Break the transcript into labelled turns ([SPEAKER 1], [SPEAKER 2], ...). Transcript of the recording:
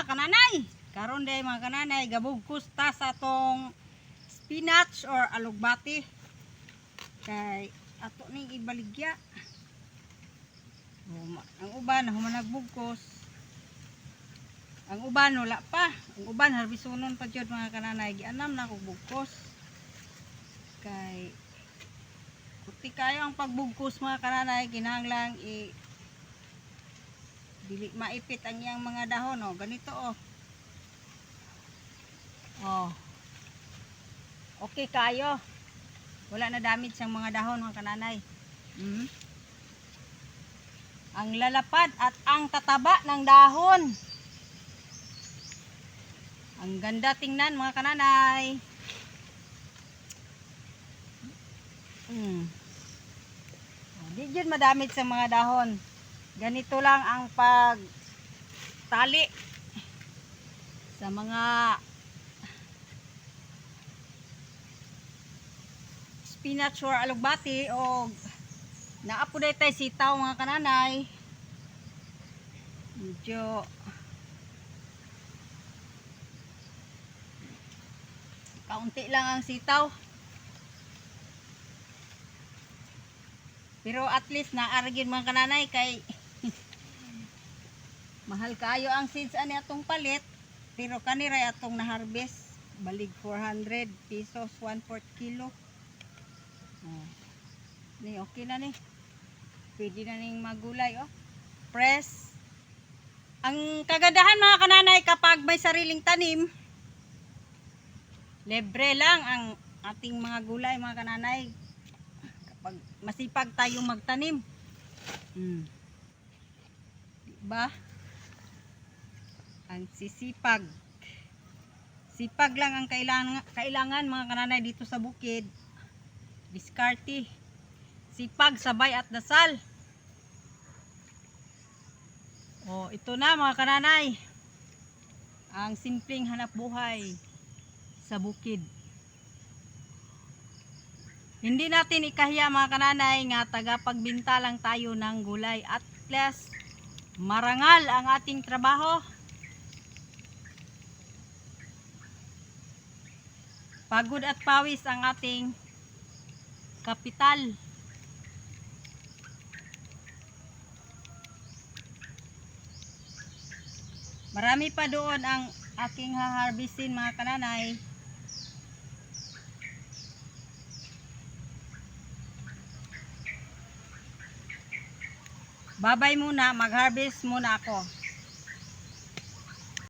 [SPEAKER 1] mga kananay. Karon day mga kananay, gabugkos ta sa atong spinach or alugbati. Kay ato ning ibaligya. Ang uban human nagbugkos. Ang uban wala pa. Ang uban harbisunon pa jud mga kananay. Gianam na kog bugkos. Kay kuti kayo ang pagbugkos mga kananay, kinahanglang dili maipit ang iyang mga dahon. Oh, ganito oh. Oh. Okay kayo. Wala na damage ang mga dahon mga kananay. Ang lalapad at ang tataba ng dahon. Ang ganda tingnan mga kananay. Di dyan madamit sa mga dahon. Ganito lang ang pagtali sa mga spinach or alugbati o naapuday tayo sitaw mga kananay. Medyo kaunti lang ang sitaw. Pero at least naaragin mga kananay kay mahal kayo ang seeds ani atong palit. Pero kaniray atong na-harvest. Balig 400 pesos, 1/4 kilo. Ni okay na ni. Pwede na ning magulay oh. Press. Ang kagandahan mga kananay kapag may sariling tanim, libre lang ang ating mga gulay mga kananay. Kapag masipag tayong magtanim. Diba? Ang sisipag. Sipag lang ang kailangan mga kananay dito sa bukid. Diskarte. Sipag, sabay at dasal. Oh, ito na mga kananay. Ang simpleng hanap buhay sa bukid. Hindi natin ikahiya mga kananay nga tagapagbinta lang tayo ng gulay. At least marangal ang ating trabaho. Pagod at pawis ang ating kapital. Marami pa doon ang aking haharvestin mga kananay. Babay muna, mag-harvest muna ako.